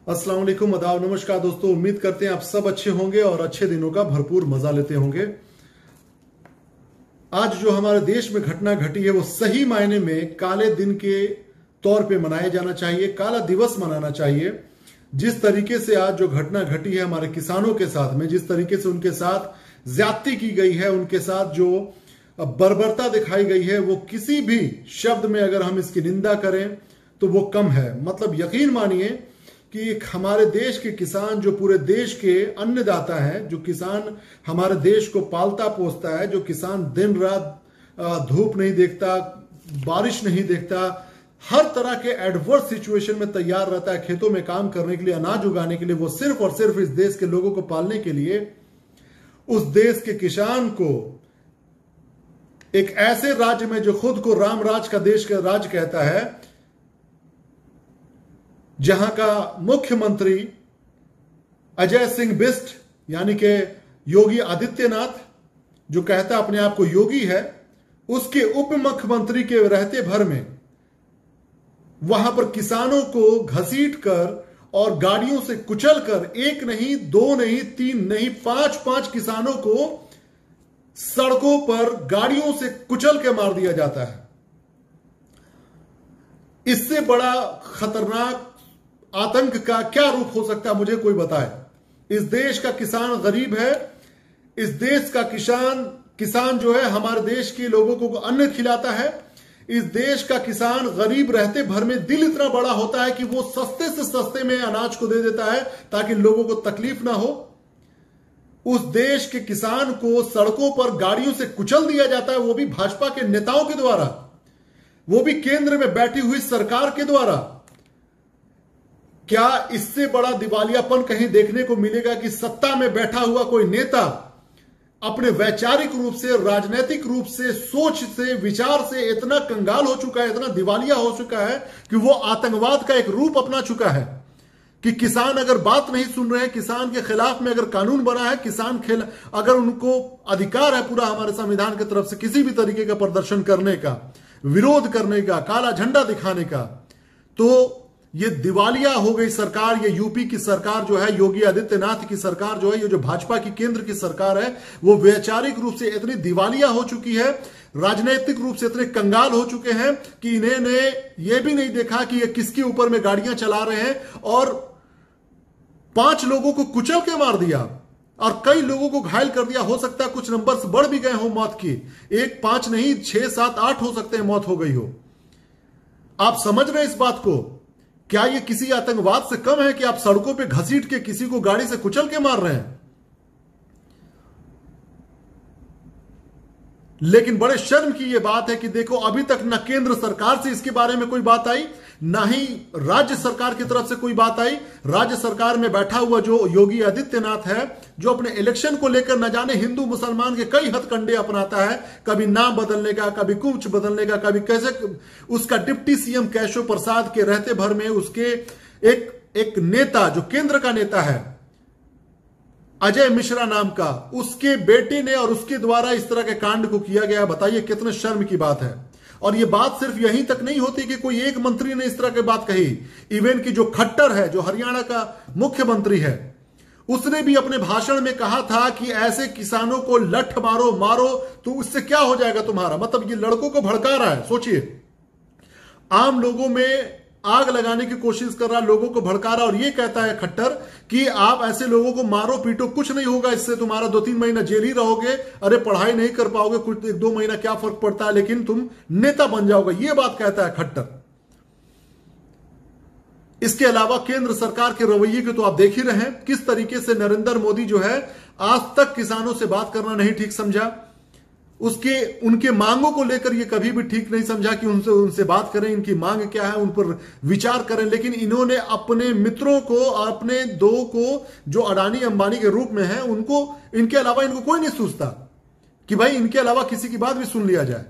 अस्सलाम वालेकुम, आदाब, नमस्कार दोस्तों। उम्मीद करते हैं आप सब अच्छे होंगे और अच्छे दिनों का भरपूर मजा लेते होंगे। आज जो हमारे देश में घटना घटी है वो सही मायने में काले दिन के तौर पे मनाया जाना चाहिए, काला दिवस मनाना चाहिए। जिस तरीके से आज जो घटना घटी है हमारे किसानों के साथ में, जिस तरीके से उनके साथ ज्यादती की गई है, उनके साथ जो बर्बरता दिखाई गई है, वो किसी भी शब्द में अगर हम इसकी निंदा करें तो वो कम है। मतलब यकीन मानिए कि एक हमारे देश के किसान, जो पूरे देश के अन्नदाता हैं, जो किसान हमारे देश को पालता पोसता है, जो किसान दिन रात धूप नहीं देखता, बारिश नहीं देखता, हर तरह के एडवर्स सिचुएशन में तैयार रहता है खेतों में काम करने के लिए, अनाज उगाने के लिए, वो सिर्फ और सिर्फ इस देश के लोगों को पालने के लिए, उस देश के किसान को एक ऐसे राज्य में जो खुद को राम राज का देश का राज कहता है, जहां का मुख्यमंत्री अजय सिंह बिष्ट यानी कि योगी आदित्यनाथ, जो कहता अपने आप को योगी है, उसके उप मुख्यमंत्री के रहते भर में वहां पर किसानों को घसीट कर और गाड़ियों से कुचल कर, एक नहीं, दो नहीं, तीन नहीं, पांच किसानों को सड़कों पर गाड़ियों से कुचल के मार दिया जाता है। इससे बड़ा खतरनाक आतंक का क्या रूप हो सकता है, मुझे कोई बताए। इस देश का किसान गरीब है। इस देश का किसान जो है हमारे देश के लोगों को अन्न खिलाता है। इस देश का किसान गरीब रहते भर में दिल इतना बड़ा होता है कि वो सस्ते से सस्ते में अनाज को दे देता है ताकि लोगों को तकलीफ ना हो। उस देश के किसान को सड़कों पर गाड़ियों से कुचल दिया जाता है, वो भी भाजपा के नेताओं के द्वारा, वो भी केंद्र में बैठी हुई सरकार के द्वारा। क्या इससे बड़ा दिवालियापन कहीं देखने को मिलेगा कि सत्ता में बैठा हुआ कोई नेता अपने वैचारिक रूप से, राजनीतिक रूप से, सोच से, विचार से इतना कंगाल हो चुका है, इतना दिवालिया हो चुका है कि वो आतंकवाद का एक रूप अपना चुका है कि किसान अगर बात नहीं सुन रहे हैं, किसान के खिलाफ में अगर कानून बना है, अगर उनको अधिकार है पूरा हमारे संविधान की तरफ से किसी भी तरीके का प्रदर्शन करने का, विरोध करने का, काला झंडा दिखाने का, तो ये दिवालिया हो गई सरकार। ये यूपी की सरकार जो है, योगी आदित्यनाथ की सरकार जो है, ये जो भाजपा की केंद्र की सरकार है, वो वैचारिक रूप से इतनी दिवालिया हो चुकी है, राजनीतिक रूप से इतने कंगाल हो चुके हैं कि इन्होंने ये भी नहीं देखा कि ये किसके ऊपर में गाड़ियां चला रहे हैं, और 5 लोगों को कुचल के मार दिया और कई लोगों को घायल कर दिया। हो सकता है कुछ नंबर्स बढ़ भी गए हो मौत की, 1, 5 नहीं, 6, 7, 8 हो सकते हैं मौत हो गई हो। आप समझ रहे हैं इस बात को? क्या ये किसी आतंकवाद से कम है कि आप सड़कों पे घसीट के किसी को गाड़ी से कुचल के मार रहे हैं? लेकिन बड़े शर्म की यह बात है कि देखो, अभी तक न केंद्र सरकार से इसके बारे में कोई बात आई, ना ही राज्य सरकार की तरफ से कोई बात आई। राज्य सरकार में बैठा हुआ जो योगी आदित्यनाथ है, जो अपने इलेक्शन को लेकर न जाने हिंदू मुसलमान के कई हथकंडे अपनाता है, कभी नाम बदलने का, कभी कुछ बदलने का, कभी कैसे। उसका डिप्टी सीएम केशव प्रसाद के रहते भर में उसके एक नेता, जो केंद्र का नेता है, अजय मिश्रा नाम का, उसके बेटे ने और उसके द्वारा इस तरह के कांड को किया गया। बताइए कितने शर्म की बात है। और ये बात सिर्फ यहीं तक नहीं होती कि कोई एक मंत्री ने इस तरह की बात कही। इवन की जो खट्टर है, जो हरियाणा का मुख्यमंत्री है, उसने भी अपने भाषण में कहा था कि ऐसे किसानों को लठ मारो तो उससे क्या हो जाएगा तुम्हारा। मतलब ये लड़कों को भड़का रहा है। सोचिए, आम लोगों में आग लगाने की कोशिश कर रहा, लोगों को भड़का रहा, और ये कहता है खट्टर कि आप ऐसे लोगों को मारो पीटो, कुछ नहीं होगा इससे, तुम्हारा 2-3 महीना जेल ही रहोगे, अरे पढ़ाई नहीं कर पाओगे, कुछ 1-2 महीना क्या फर्क पड़ता है, लेकिन तुम नेता बन जाओगे, ये बात कहता है खट्टर। इसके अलावा केंद्र सरकार के रवैये को तो आप देख ही रहे हैं, किस तरीके से नरेंद्र मोदी जो है आज तक किसानों से बात करना नहीं ठीक समझा, उनके मांगों को लेकर ये कभी भी ठीक नहीं समझा कि उनसे बात करें, इनकी मांग क्या है, उन पर विचार करें। लेकिन इन्होंने अपने मित्रों को, अपने दो को जो अडानी अंबानी के रूप में हैं, उनको, इनके अलावा इनको कोई नहीं सोचता कि भाई इनके अलावा किसी की बात भी सुन लिया जाए।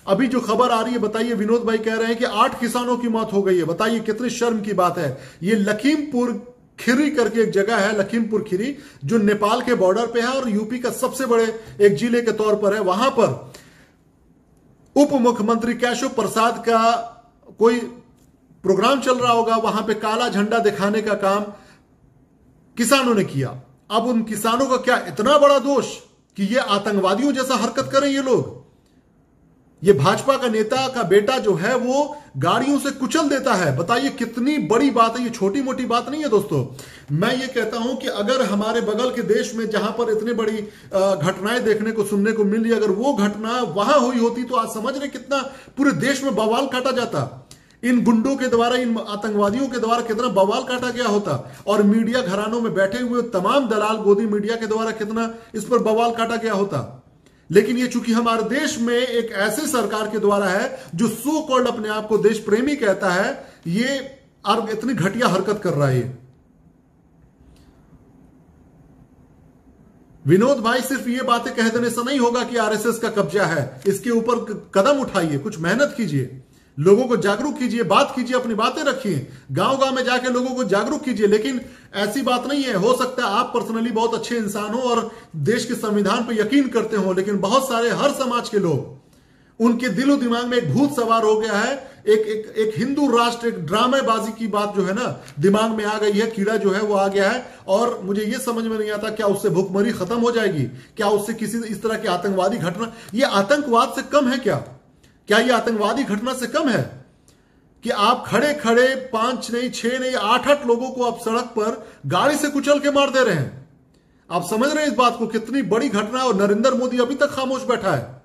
अभी जो खबर आ रही है, बताइए, विनोद भाई कह रहे हैं कि 8 किसानों की मौत हो गई है। बताइए कितनी शर्म की बात है। ये लखीमपुर खीरी करके एक जगह है, लखीमपुर खीरी, जो नेपाल के बॉर्डर पे है और यूपी का सबसे बड़े एक जिले के तौर पर है। वहां पर उप मुख्यमंत्री केशव प्रसाद का कोई प्रोग्राम चल रहा होगा, वहां पे काला झंडा दिखाने का काम किसानों ने किया। अब उन किसानों का क्या इतना बड़ा दोष कि ये आतंकवादियों जैसा हरकत करें ये लोग? ये भाजपा का नेता का बेटा जो है वो गाड़ियों से कुचल देता है। बताइए कितनी बड़ी बात है, ये छोटी मोटी बात नहीं है दोस्तों। मैं ये कहता हूं कि अगर हमारे बगल के देश में जहां पर इतनी बड़ी घटनाएं देखने को सुनने को मिल रही, अगर वो घटना वहां हुई होती तो आज समझ रहे कितना पूरे देश में बवाल काटा जाता। इन गुंडों के द्वारा, इन आतंकवादियों के द्वारा कितना बवाल काटा गया होता, और मीडिया घरानों में बैठे हुए तमाम दलाल गोदी मीडिया के द्वारा कितना इस पर बवाल काटा गया होता। लेकिन ये चूंकि हमारे देश में एक ऐसे सरकार के द्वारा है जो सो कॉल्ड अपने आप को देश प्रेमी कहता है, ये इतनी घटिया हरकत कर रहा है। विनोद भाई, सिर्फ ये बातें कह देने से नहीं होगा कि आरएसएस का कब्जा है। इसके ऊपर कदम उठाइए, कुछ मेहनत कीजिए, लोगों को जागरूक कीजिए, बात कीजिए, अपनी बातें रखिए, गांव गांव में जाके लोगों को जागरूक कीजिए। लेकिन ऐसी बात नहीं है। हो सकता है आप पर्सनली बहुत अच्छे इंसान हो और देश के संविधान पर यकीन करते हो, लेकिन बहुत सारे हर समाज के लोग, उनके दिलो दिमाग में एक भूत सवार हो गया है। एक हिंदू राष्ट्र, एक ड्रामेबाजी की बात जो है ना दिमाग में आ गई है, कीड़ा जो है वो आ गया है। और मुझे ये समझ में नहीं आता क्या उससे भूखमरी खत्म हो जाएगी? क्या उससे किसी इस तरह की आतंकवादी घटना, ये आतंकवाद से कम है क्या ये आतंकवादी घटना से कम है कि आप खड़े खड़े 5 नहीं 6 नहीं 8 लोगों को आप सड़क पर गाड़ी से कुचल के मार दे रहे हैं? आप समझ रहे हैं इस बात को, कितनी बड़ी घटना है? और नरेंद्र मोदी अभी तक खामोश बैठा है।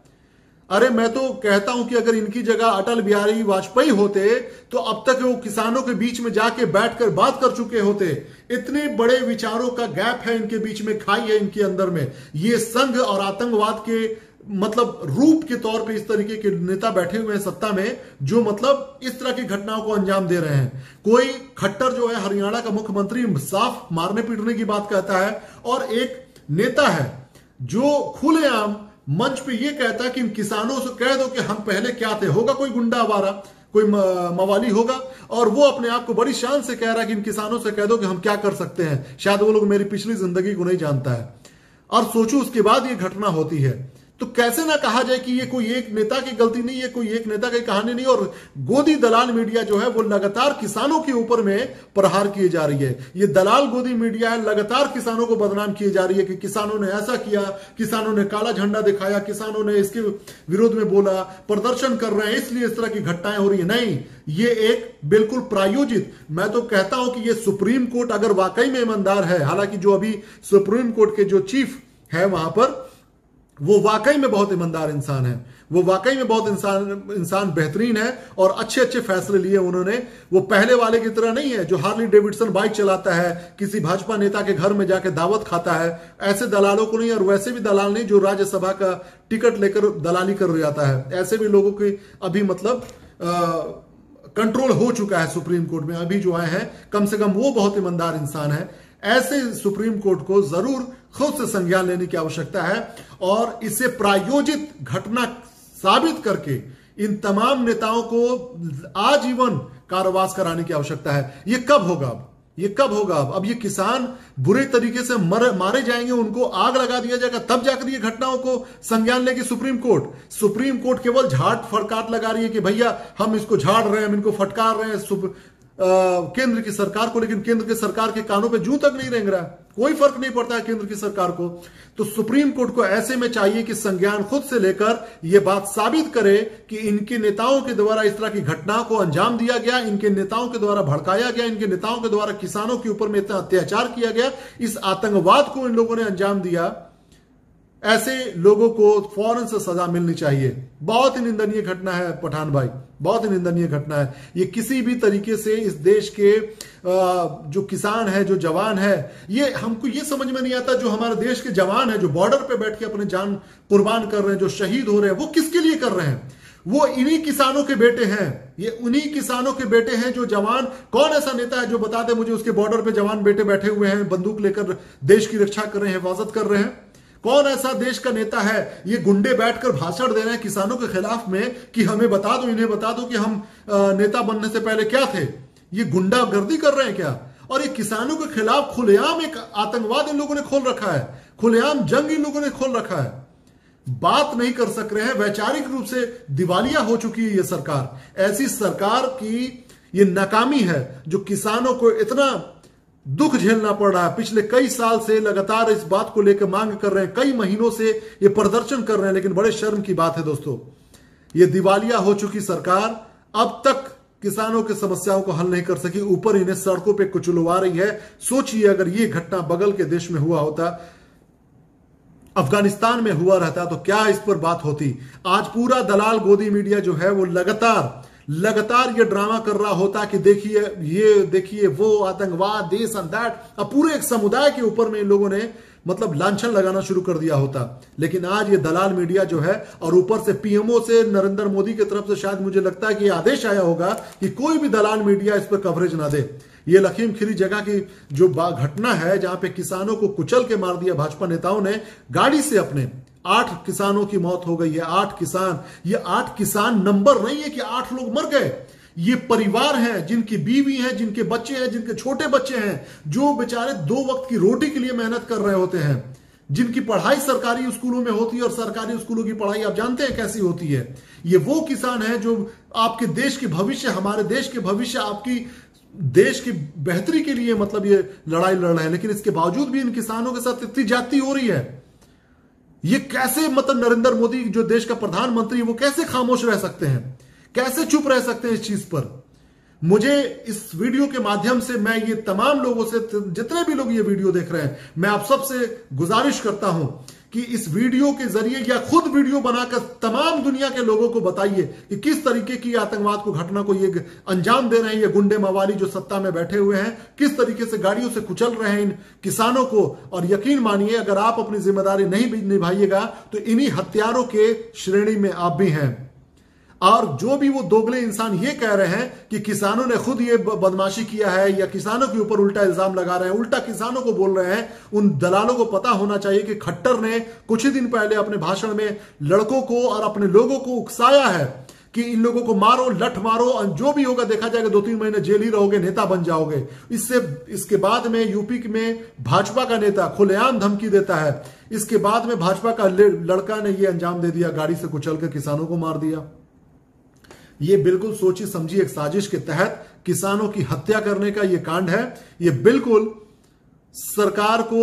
अरे मैं तो कहता हूं कि अगर इनकी जगह अटल बिहारी वाजपेयी होते तो अब तक वो किसानों के बीच में जाके बैठकर बात कर चुके होते। इतने बड़े विचारों का गैप है इनके बीच में, खाई है इनके अंदर में। ये संघ और आतंकवाद के मतलब रूप के तौर पे इस तरीके के नेता बैठे हुए हैं सत्ता में, जो मतलब इस तरह की घटनाओं को अंजाम दे रहे हैं। कोई खट्टर जो है हरियाणा का मुख्यमंत्री साफ मारने पीटने की बात कहता है, और एक नेता है जो खुलेआम मंच पे ये कहता है कि इन किसानों से कह दो कि हम पहले क्या थे। होगा कोई गुंडा आवारा, कोई मवाली होगा, और वो अपने आप को बड़ी शान से कह रहा है कि इन किसानों से कह दो कि हम क्या कर सकते हैं, शायद वो लोग मेरी पिछली जिंदगी को नहीं जानता है। और सोचो उसके बाद ये घटना होती है, तो कैसे ना कहा जाए कि ये कोई एक नेता की गलती नहीं है, कोई एक नेता की कहानी नहीं। और गोदी दलाल मीडिया जो है वो लगातार किसानों के ऊपर में प्रहार किए जा रही है। ये दलाल गोदी मीडिया है, लगातार किसानों को बदनाम किए जा रही है कि किसानों ने ऐसा किया, किसानों ने काला झंडा दिखाया, किसानों ने इसके विरोध में बोला, प्रदर्शन कर रहे हैं इसलिए इस तरह की घटनाएं हो रही है। नहीं, ये एक बिल्कुल प्रायोजित, मैं तो कहता हूं कि ये सुप्रीम कोर्ट अगर वाकई में ईमानदार है, हालांकि जो अभी सुप्रीम कोर्ट के जो चीफ है वहां पर, वो वाकई में बहुत ईमानदार इंसान है, वो वाकई में बहुत इंसान बेहतरीन है और अच्छे अच्छे फैसले लिए उन्होंने। वो पहले वाले की तरह नहीं है जो हार्ली डेविडसन बाइक चलाता है, किसी भाजपा नेता के घर में जाके दावत खाता है। ऐसे दलालों को नहीं, और वैसे भी दलाल नहीं जो राज्यसभा का टिकट लेकर दलाली कर जाता है। ऐसे भी लोगों की अभी मतलब कंट्रोल हो चुका है सुप्रीम कोर्ट में। अभी जो आए हैं कम से कम वो बहुत ईमानदार इंसान है। ऐसे सुप्रीम कोर्ट को जरूर खुद से संज्ञान लेने की आवश्यकता है और इसे प्रायोजित घटना साबित करके इन तमाम नेताओं को आजीवन कारावास कराने की आवश्यकता है। ये कब होगा? ये कब होगा? अब ये किसान बुरे तरीके से मारे जाएंगे, उनको आग लगा दिया जाएगा, तब जाकर ये घटनाओं को संज्ञान लेगी सुप्रीम कोर्ट। सुप्रीम कोर्ट केवल झाट फटकार लगा रही है कि भैया हम इसको झाड़ रहे हैं, हम इनको फटकार रहे हैं केंद्र की सरकार को, लेकिन केंद्र की सरकार के कानों पे जूं तक नहीं रेंग रहा, कोई फर्क नहीं पड़ता है केंद्र की सरकार को। तो सुप्रीम कोर्ट को ऐसे में चाहिए कि संज्ञान खुद से लेकर यह बात साबित करे कि इनके नेताओं के द्वारा इस तरह की घटना को अंजाम दिया गया, इनके नेताओं के द्वारा भड़काया गया, इनके नेताओं के द्वारा किसानों के ऊपर में इतना अत्याचार किया गया, इस आतंकवाद को इन लोगों ने अंजाम दिया। ऐसे लोगों को फौरन से सजा मिलनी चाहिए। बहुत ही निंदनीय घटना है पठान भाई, बहुत ही निंदनीय घटना है। ये किसी भी तरीके से इस देश के जो किसान है, जो जवान है, ये हमको ये समझ में नहीं आता, जो हमारे देश के जवान है जो बॉर्डर पे बैठ के अपने जान कुर्बान कर रहे हैं, जो शहीद हो रहे हैं, वो किसके लिए कर रहे हैं? वो इन्हीं किसानों के बेटे हैं, ये उन्हीं किसानों के बेटे हैं जो जवान। कौन ऐसा नेता है जो बता दे मुझे उसके बॉर्डर पे जवान बेटे बैठे हुए हैं, बंदूक लेकर देश की रक्षा कर रहे हैं, हिफाजत कर रहे हैं? कौन ऐसा देश का नेता है? ये गुंडे बैठकर भाषण दे रहे हैं किसानों के खिलाफ में कि हमें बता दो, इन्हें बता दो कि हम नेता बनने से पहले क्या थे। ये गुंडागर्दी कर रहे हैं क्या? और ये किसानों के खिलाफ खुलेआम एक आतंकवाद इन लोगों ने खोल रखा है, खुलेआम जंग इन लोगों ने खोल रखा है। बात नहीं कर सक रहे हैं, वैचारिक रूप से दिवालिया हो चुकी है ये सरकार। ऐसी सरकार की ये नाकामी है जो किसानों को इतना दुख झेलना पड़ रहा है। पिछले कई साल से लगातार इस बात को लेकर मांग कर रहे हैं, कई महीनों से ये प्रदर्शन कर रहे हैं, लेकिन बड़े शर्म की बात है दोस्तों, ये दिवालिया हो चुकी सरकार अब तक किसानों की समस्याओं को हल नहीं कर सकी, ऊपर इन्हें सड़कों पे कुचलवा रही है। सोचिए अगर ये घटना बगल के देश में हुआ होता, अफगानिस्तान में हुआ रहता, तो क्या इस पर बात होती। आज पूरा दलाल गोदी मीडिया जो है वो लगातार ये ड्रामा कर रहा होता कि देखिए ये देखिए वो आतंकवाद दिस एंड दैट। अब पूरे एक समुदाय के ऊपर में इन लोगों ने मतलब लांछन लगाना शुरू कर दिया होता। लेकिन आज ये दलाल मीडिया जो है, और ऊपर से पीएमओ से नरेंद्र मोदी की तरफ से शायद मुझे लगता है कि आदेश आया होगा कि कोई भी दलाल मीडिया इस पर कवरेज ना दे। ये लखीम खीरी जगह की जो घटना है जहां पे किसानों को कुचल के मार दिया भाजपा नेताओं ने गाड़ी से, अपने 8 किसानों की मौत हो गई है। 8 किसान, ये 8 किसान नंबर नहीं है कि 8 लोग मर गए, ये परिवार हैं जिनकी बीवी हैं, जिनके बच्चे हैं, जिनके छोटे बच्चे हैं, जो बेचारे 2 वक्त की रोटी के लिए मेहनत कर रहे होते हैं, जिनकी पढ़ाई सरकारी स्कूलों में होती है। और सरकारी स्कूलों की पढ़ाई आप जानते हैं कैसी होती है। ये वो किसान हैं जो आपके देश के भविष्य, हमारे देश के भविष्य, आपकी देश की बेहतरी के लिए मतलब ये लड़ाई लड़ रहे हैं। लेकिन इसके बावजूद भी इन किसानों के साथ इतनी ज्यादती हो रही है। ये कैसे मतलब नरेंद्र मोदी जो देश का प्रधानमंत्री है वो कैसे खामोश रह सकते हैं, कैसे चुप रह सकते हैं इस चीज पर। मुझे इस वीडियो के माध्यम से मैं ये तमाम लोगों से, जितने भी लोग ये वीडियो देख रहे हैं, मैं आप सबसे गुजारिश करता हूं कि इस वीडियो के जरिए या खुद वीडियो बनाकर तमाम दुनिया के लोगों को बताइए कि किस तरीके की आतंकवाद को घटना को ये अंजाम दे रहे हैं। ये गुंडे मवाली जो सत्ता में बैठे हुए हैं, किस तरीके से गाड़ियों से कुचल रहे हैं इन किसानों को। और यकीन मानिए अगर आप अपनी जिम्मेदारी नहीं निभाइएगा तो इन्हीं हत्यारों के श्रेणी में आप भी हैं। और जो भी वो दोगले इंसान ये कह रहे हैं कि किसानों ने खुद ये बदमाशी किया है या किसानों के ऊपर उल्टा इल्जाम लगा रहे हैं, उल्टा किसानों को बोल रहे हैं, उन दलालों को पता होना चाहिए कि खट्टर ने कुछ ही दिन पहले अपने भाषण में लड़कों को और अपने लोगों को उकसाया है कि इन लोगों को मारो, लठ मारो, और जो भी होगा देखा जाएगा, 2-3 महीने जेल ही रहोगे, नेता बन जाओगे। इसके बाद में यूपी में भाजपा का नेता खुलेआम धमकी देता है। इसके बाद में भाजपा का लड़का ने यह अंजाम दे दिया, गाड़ी से कुचल कर किसानों को मार दिया। ये बिल्कुल सोची समझी एक साजिश के तहत किसानों की हत्या करने का ये कांड है। ये बिल्कुल सरकार को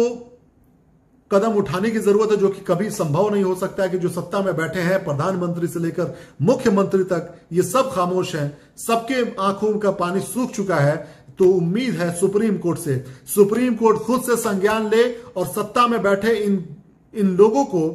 कदम उठाने की जरूरत है, जो कि कभी संभव नहीं हो सकता है कि जो सत्ता में बैठे हैं, प्रधानमंत्री से लेकर मुख्यमंत्री तक, ये सब खामोश हैं, सबके आंखों का पानी सूख चुका है। तो उम्मीद है सुप्रीम कोर्ट से, सुप्रीम कोर्ट खुद से संज्ञान ले और सत्ता में बैठे इन लोगों को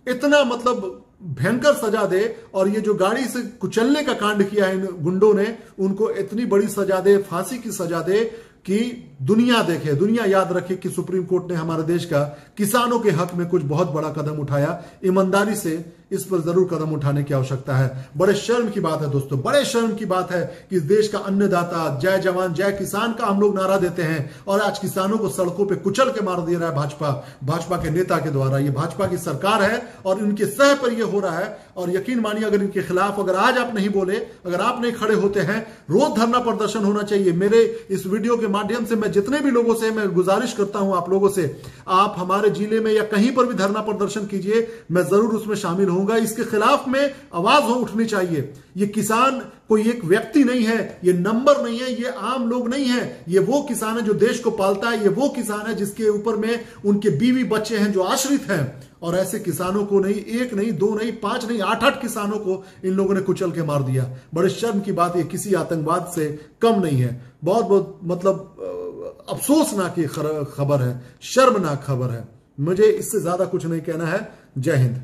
इतना मतलब भयंकर सजा दे, और ये जो गाड़ी से कुचलने का कांड किया है इन गुंडों ने, उनको इतनी बड़ी सजा दे, फांसी की सजा दे कि दुनिया देखे, दुनिया याद रखे कि सुप्रीम कोर्ट ने हमारे देश का किसानों के हक में कुछ बहुत बड़ा कदम उठाया। ईमानदारी से इस पर जरूर कदम उठाने की आवश्यकता है। बड़े शर्म की बात है दोस्तों, बड़े शर्म की बात है कि देश का अन्नदाता, जय जवान जय किसान का हम लोग नारा देते हैं, और आज किसानों को सड़कों पे कुचल के मार दे रहा है भाजपा के नेता के द्वारा। ये भाजपा की सरकार है और इनके सह पर यह हो रहा है। और यकीन मानिए अगर इनके खिलाफ अगर आज आप नहीं बोले, अगर आप नहीं खड़े होते हैं, रोज धरना प्रदर्शन होना चाहिए। मेरे इस वीडियो के माध्यम से मैं जितने भी लोगों से मैं गुजारिश करता हूं, आप लोगों से, आप हमारे जिले में या कहीं पर भी धरना प्रदर्शन कीजिए, मैं जरूर उसमें शामिल होऊंगा। इसके खिलाफ में आवाज उठनी चाहिए। ये किसान कोई एक व्यक्ति नहीं है, ये नंबर नहीं है, ये आम लोग नहीं है, ये वो किसान है जो देश को पालता है, ये वो किसान है जिसके ऊपर में उनके बीवी बच्चे हैं जो आश्रित हैं। और ऐसे किसानों को नहीं, 1 नहीं, 2 नहीं, 5 नहीं, 8-8 किसानों को इन लोगों ने कुचल के मार दिया। बड़े शर्म की बात, ये किसी आतंकवाद से कम नहीं है। बहुत बहुत मतलब अफसोसनाक खबर है, शर्मनाक खबर है। मुझे इससे ज्यादा कुछ नहीं कहना है। जय हिंद।